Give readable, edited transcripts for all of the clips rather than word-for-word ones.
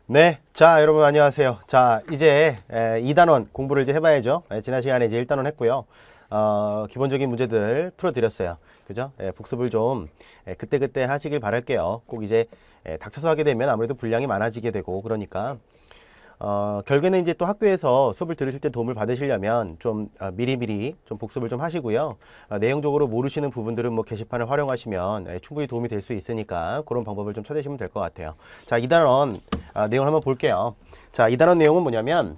네, 자 여러분 안녕하세요. 자 이제 2단원 공부를 이제 해봐야죠. 지난 시간에 이제 1단원 했고요. 기본적인 문제들 풀어드렸어요. 그죠? 복습을 좀 그때그때 하시길 바랄게요. 꼭 이제 닥쳐서 하게 되면 아무래도 분량이 많아지게 되고 그러니까 결국에는 이제 또 학교에서 수업을 들으실 때 도움을 받으시려면 좀 미리미리 좀 복습을 좀 하시고요. 내용적으로 모르시는 부분들은 뭐 게시판을 활용하시면 충분히 도움이 될 수 있으니까 그런 방법을 좀 찾으시면 될 것 같아요. 자, 2단원 내용을 한번 볼게요. 자, 2단원 내용은 뭐냐면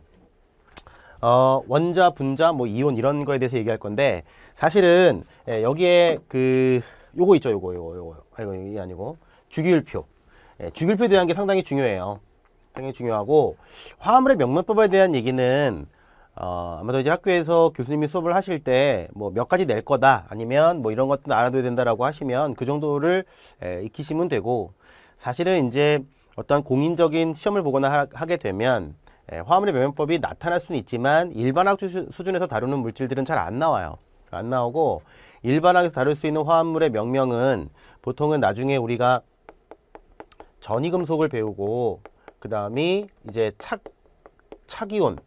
원자, 분자, 뭐 이온 이런 거에 대해서 얘기할 건데 사실은 여기에 요거 있죠, 요거. 아이고 이게 아니고 주기율표. 주기율표에 대한 게 상당히 중요해요. 상당히 중요하고 화합물의 명명법에 대한 얘기는 아마도 이제 학교에서 교수님이 수업을 하실 때 뭐 몇 가지 낼 거다 아니면 뭐 이런 것도 알아둬야 된다라고 하시면 그 정도를 익히시면 되고 사실은 이제 어떤 공인적인 시험을 보거나 하게 되면 화합물의 명명법이 나타날 수는 있지만 일반학 수준에서 다루는 물질들은 잘 안 나와요. 안 나오고 일반학에서 다룰 수 있는 화합물의 명명은 보통은 나중에 우리가 전이금속을 배우고 그 다음이 이제 착이온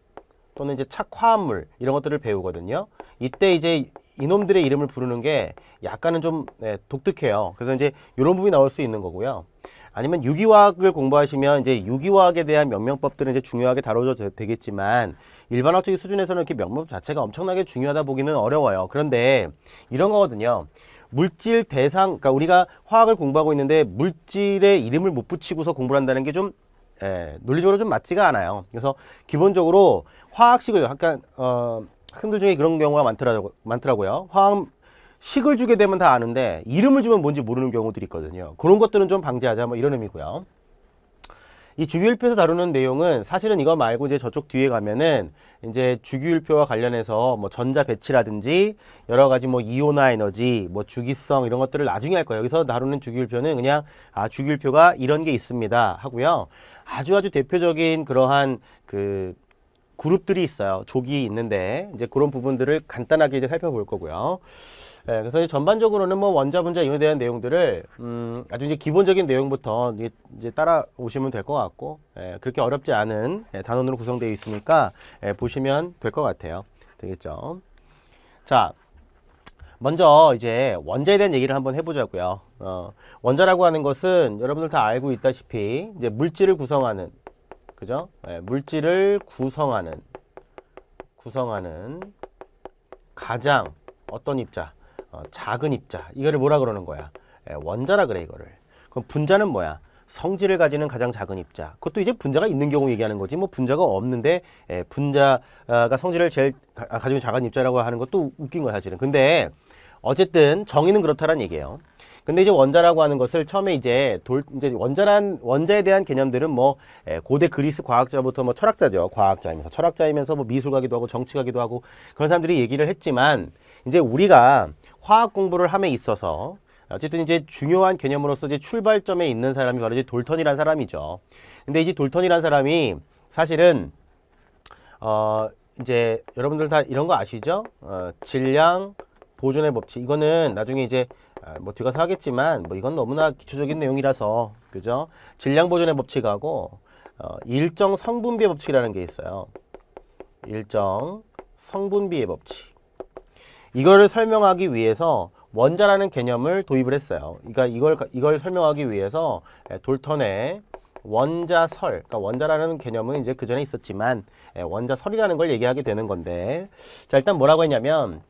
또는 이제 착화합물 이런 것들을 배우거든요. 이때 이제 이놈들의 이름을 부르는 게 약간은 좀 독특해요. 그래서 이제 이런 부분이 나올 수 있는 거고요. 아니면 유기화학을 공부하시면 이제 유기화학에 대한 명명법들은 이제 중요하게 다뤄져 되겠지만 일반학적인 수준에서는 이렇게 명명법 자체가 엄청나게 중요하다 보기는 어려워요. 그런데 이런 거거든요. 물질 대상, 그러니까 우리가 화학을 공부하고 있는데 물질의 이름을 못 붙이고서 공부를 한다는 게 좀 논리적으로 좀 맞지가 않아요. 그래서 기본적으로 화학식을 약간 학생들 중에 그런 경우가 많더라고요. 화학식을 주게 되면 다 아는데 이름을 주면 뭔지 모르는 경우들이 있거든요. 그런 것들은 좀 방지하자 뭐 이런 의미고요. 이 주기율표에서 다루는 내용은 사실은 이거 말고 이제 저쪽 뒤에 가면은 이제 주기율표와 관련해서 뭐 전자 배치라든지 여러 가지 뭐 이온화 에너지, 뭐 주기성 이런 것들을 나중에 할 거예요. 여기서 다루는 주기율표는 그냥 주기율표가 이런 게 있습니다 하고요. 아주 대표적인 그러한 그룹들이 있어요. 족이 있는데 이제 그런 부분들을 간단하게 이제 살펴볼 거고요. 그래서 이제 전반적으로는 뭐 원자, 분자, 이온에 대한 내용들을 아주 이제 기본적인 내용부터 이제 따라오시면 될 것 같고 그렇게 어렵지 않은 단원으로 구성되어 있으니까 보시면 될 것 같아요. 되겠죠? 자, 먼저 이제 원자에 대한 얘기를 한번 해보자고요. 원자라고 하는 것은 여러분들 다 알고 있다시피 이제 물질을 구성하는 그죠? 물질을 구성하는 가장 어떤 입자? 작은 입자. 이거를 뭐라 그러는 거야? 원자라 그래 이거를. 그럼 분자는 뭐야? 성질을 가지는 가장 작은 입자. 그것도 이제 분자가 있는 경우 얘기하는 거지. 뭐 분자가 없는데 분자가 성질을 제일 가지고 작은 입자라고 하는 것도 웃긴 거야 사실은. 근데 어쨌든 정의는 그렇다란 얘기예요. 근데 이제 원자라고 하는 것을 처음에 이제 원자에 대한 개념들은 뭐 고대 그리스 과학자부터 뭐 철학자죠. 철학자이면서 뭐 미술가기도 하고 정치가기도 하고 그런 사람들이 얘기를 했지만 이제 우리가 화학 공부를 함에 있어서 어쨌든 이제 중요한 개념으로서 이제 출발점에 있는 사람이 바로 이제 돌턴이라는 사람이죠. 근데 이제 돌턴이라는 사람이 사실은 이제 여러분들 다 이런 거 아시죠? 질량 보존의 법칙. 이거는 나중에 이제 뭐 뒤가서 하겠지만 뭐 이건 너무나 기초적인 내용이라서 그죠? 질량 보존의 법칙하고 일정 성분비의 법칙이라는 게 있어요. 일정 성분비의 법칙. 이거를 설명하기 위해서 원자라는 개념을 도입을 했어요. 그러니까 이걸 설명하기 위해서 돌턴의 원자설, 그러니까 원자라는 개념은 이제 그 전에 있었지만 원자설이라는 걸 얘기하게 되는 건데, 자 일단 뭐라고 했냐면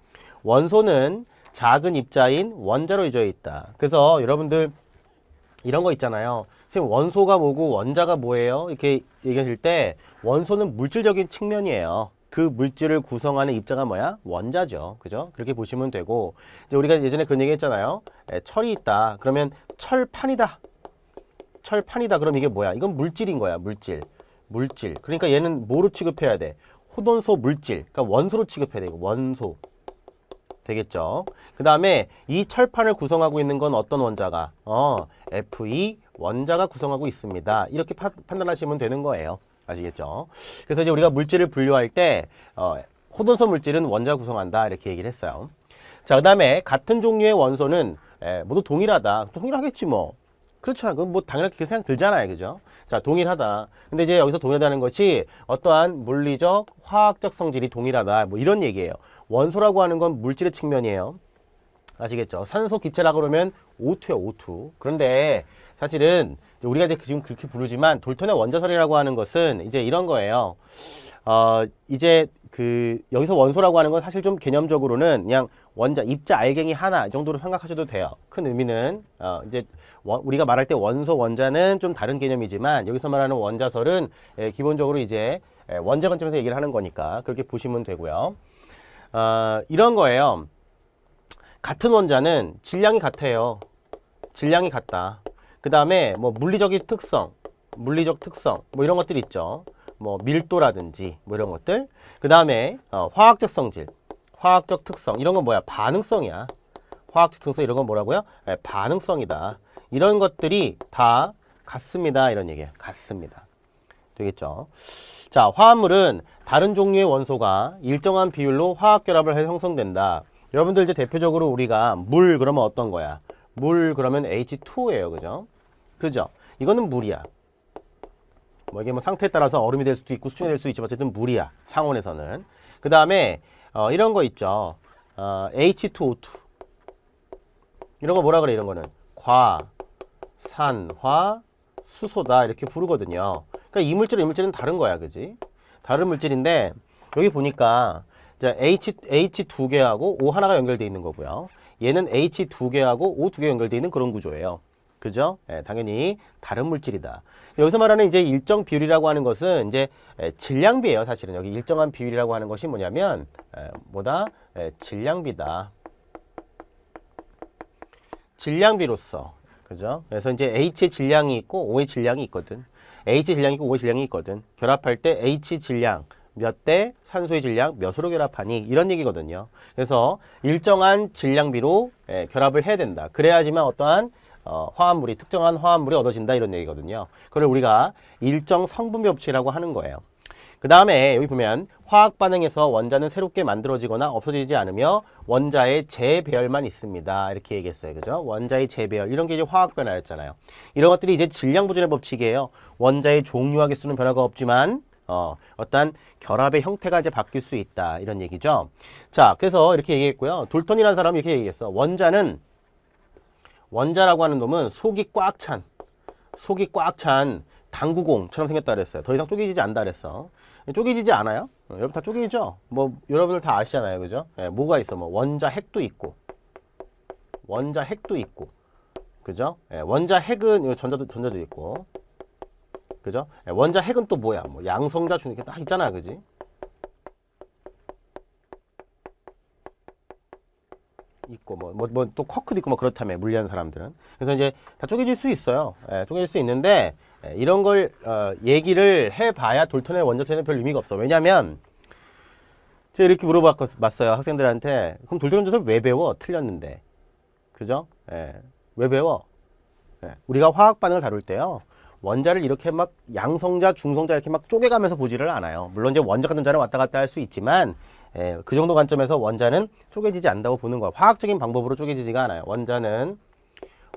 원소는 작은 입자인 원자로 이루어져 있다. 그래서 여러분들 이런 거 있잖아요. 선생님 원소가 뭐고 원자가 뭐예요? 이렇게 얘기하실 때 원소는 물질적인 측면이에요. 그 물질을 구성하는 입자가 뭐야? 원자죠. 그죠? 그렇게 보시면 되고 이제 우리가 예전에 그런 얘기 했잖아요. 철이 있다. 그러면 철판이다. 그럼 이게 뭐야? 이건 물질인 거야. 물질. 그러니까 얘는 뭐로 취급해야 돼? 호돈소 물질. 그러니까 원소로 취급해야 돼. 이거 원소. 되겠죠? 그 다음에 이 철판을 구성하고 있는 건 어떤 원자가? Fe 원자가 구성하고 있습니다. 이렇게 판단하시면 되는 거예요. 아시겠죠? 그래서 이제 우리가 물질을 분류할 때 호돈소 물질은 원자가 구성한다 이렇게 얘기를 했어요. 자, 그 다음에 같은 종류의 원소는 모두 동일하다. 동일하겠지 뭐. 그렇죠. 그건 뭐 당연히 그렇게 생각 들잖아요. 그죠? 자, 동일하다. 근데 이제 여기서 동일하다는 것이 어떠한 물리적, 화학적 성질이 동일하다. 뭐 이런 얘기예요. 원소라고 하는 건 물질의 측면이에요. 아시겠죠? 산소 기체라고 그러면 O2야, O2. 그런데 사실은 우리가 이제 지금 그렇게 부르지만 돌톤의 원자설이라고 하는 것은 이제 이런 거예요. 이제 여기서 원소라고 하는 건 사실 좀 개념적으로는 그냥 원자, 입자, 알갱이 하나 이 정도로 생각하셔도 돼요. 큰 의미는 이제 우리가 말할 때 원소, 원자는 좀 다른 개념이지만 여기서 말하는 원자설은 기본적으로 이제 원자 관점에서 얘기를 하는 거니까 그렇게 보시면 되고요. 이런 거예요. 같은 원자는 질량이 같아요. 질량이 같다. 그 다음에 뭐 물리적 특성 뭐 이런 것들 있죠. 뭐 밀도라든지 뭐 이런 것들. 그 다음에 화학적 성질, 화학적 특성 이런 건 뭐야? 반응성이야. 화학적 특성 이런 건 뭐라고요? 반응성이다. 이런 것들이 다 같습니다. 이런 얘기예요. 같습니다. 되겠죠? 자, 화합물은 다른 종류의 원소가 일정한 비율로 화학 결합을 해서 형성된다. 여러분들 이제 대표적으로 우리가 물 그러면 어떤 거야? 물 그러면 H2예요. 그죠? 그죠? 이거는 물이야. 뭐 이게 뭐 상태에 따라서 얼음이 될 수도 있고 수증이 될 수도 있지만 어쨌든 물이야. 상온에서는. 그 다음에 이런 거 있죠. H2O2. 이런 거 뭐라 그래? 이런 거는 과, 산, 화, 수소다 이렇게 부르거든요. 그러니까 이 물질은 이 물질은 다른 거야. 그지? 다른 물질인데 여기 보니까 자, H 두 개하고 O 하나가 연결되어 있는 거고요. 얘는 H 두 개하고 O 두 개 연결되어 있는 그런 구조예요. 그죠? 당연히 다른 물질이다. 여기서 말하는 이제 일정 비율이라고 하는 것은 이제 질량비예요. 사실은 여기 일정한 비율이라고 하는 것이 뭐냐면 뭐다? 질량비다. 질량비로서. 그죠? 그래서 이제 H의 질량이 있고 O의 질량이 있거든. H 질량이 있고 O의 질량이 있거든. 결합할 때 H 질량 몇 대 산소의 질량 몇으로 결합하니 이런 얘기거든요. 그래서 일정한 질량비로 결합을 해야 된다. 그래야지만 어떠한 화합물이 특정한 화합물이 얻어진다 이런 얘기거든요. 그걸 우리가 일정 성분비 법칙이라고 하는 거예요. 그 다음에 여기 보면 화학 반응에서 원자는 새롭게 만들어지거나 없어지지 않으며 원자의 재배열만 있습니다. 이렇게 얘기했어요. 그죠? 원자의 재배열 이런 게 이제 화학 변화였잖아요. 이런 것들이 이제 질량 보존의 법칙이에요. 원자의 종류와 개수는 변화가 없지만 어떤 결합의 형태가 이제 바뀔 수 있다 이런 얘기죠. 자, 그래서 이렇게 얘기했고요. 돌턴이라는 사람이 이렇게 얘기했어. 원자라고 하는 놈은 속이 꽉 찬 당구공처럼 생겼다 그랬어요. 더 이상 쪼개지지 않다 그랬어. 쪼개지지 않아요? 여러분 다 쪼개지죠? 뭐 여러분들 다 아시잖아요. 그죠? 뭐가 있어? 뭐 원자 핵도 있고 그죠? 원자 핵은 전자도 있고 그죠? 원자 핵은 또 뭐야? 뭐 양성자 중에 딱 있잖아. 그지? 있고 뭐 또 쿼크도 있고 뭐 그렇다며 물리하는 사람들은. 그래서 이제 다 쪼개질 수 있어요. 쪼개질 수 있는데 이런 걸 얘기를 해봐야 돌턴의 원자설에는 별 의미가 없어. 왜냐면 제가 이렇게 물어봤어요 학생들한테. 그럼 돌턴 원자설 왜 배워? 틀렸는데. 그죠? 왜 배워? 우리가 화학 반응을 다룰 때요. 원자를 이렇게 막 양성자, 중성자 이렇게 막 쪼개가면서 보지를 않아요. 물론 이제 원자 같은 자는 왔다 갔다 할 수 있지만 그 정도 관점에서 원자는 쪼개지지 않는다고 보는 거야. 화학적인 방법으로 쪼개지지가 않아요. 원자는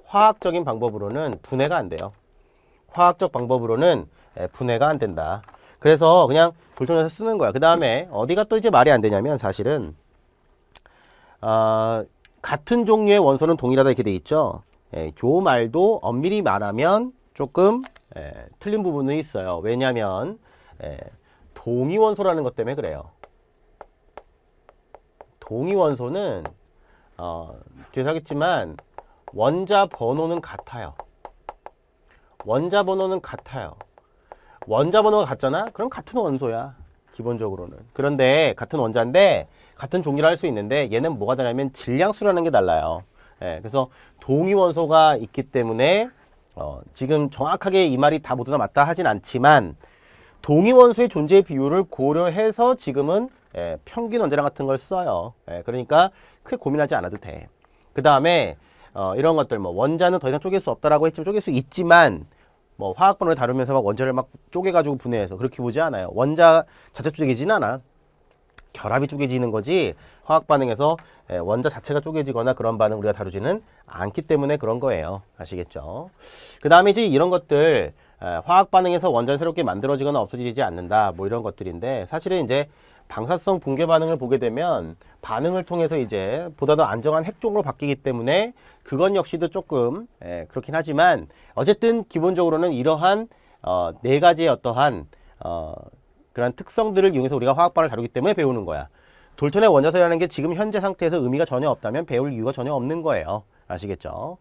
화학적인 방법으로는 분해가 안 돼요. 화학적 방법으로는 분해가 안 된다. 그래서 그냥 돌턴에서 쓰는 거야. 그 다음에 어디가 또 이제 말이 안 되냐면 사실은 같은 종류의 원소는 동일하다 이렇게 돼 있죠. 요 말도 엄밀히 말하면 조금 틀린 부분이 있어요. 왜냐하면 동위원소라는 것 때문에 그래요. 동위원소는 죄송하겠지만 원자 번호는 같아요. 원자 번호가 같잖아? 그럼 같은 원소야. 기본적으로는. 그런데 같은 원자인데 같은 종류를 할 수 있는데 얘는 뭐가 다르냐면 질량수라는 게 달라요. 그래서 동위원소가 있기 때문에 지금 정확하게 이 말이 다 모두 다 맞다 하진 않지만 동위원소의 존재 비율을 고려해서 지금은 평균 원자량 같은 걸 써요. 그러니까 크게 고민하지 않아도 돼. 그 다음에 이런 것들 뭐 원자는 더 이상 쪼갤 수 없다라고 했지만 쪼갤 수 있지만 뭐 화학 번호를 다루면서 막 원자를 막 쪼개가지고 분해해서 그렇게 보지 않아요. 원자 자체 쪼개지는 않아. 결합이 쪼개지는 거지 화학 반응에서 원자 자체가 쪼개지거나 그런 반응 우리가 다루지는 않기 때문에 그런 거예요. 아시겠죠? 그 다음에 이제 이런 것들 화학 반응에서 원자는 새롭게 만들어지거나 없어지지 않는다. 뭐 이런 것들인데 사실은 이제 방사성 붕괴 반응을 보게 되면 반응을 통해서 이제 보다 더 안정한 핵종으로 바뀌기 때문에 그건 역시도 조금 그렇긴 하지만 어쨌든 기본적으로는 이러한 네 가지의 어떠한 그런 특성들을 이용해서 우리가 화학 반응을 다루기 때문에 배우는 거야. 돌턴의 원자설이라는 게 지금 현재 상태에서 의미가 전혀 없다면 배울 이유가 전혀 없는 거예요. 아시겠죠?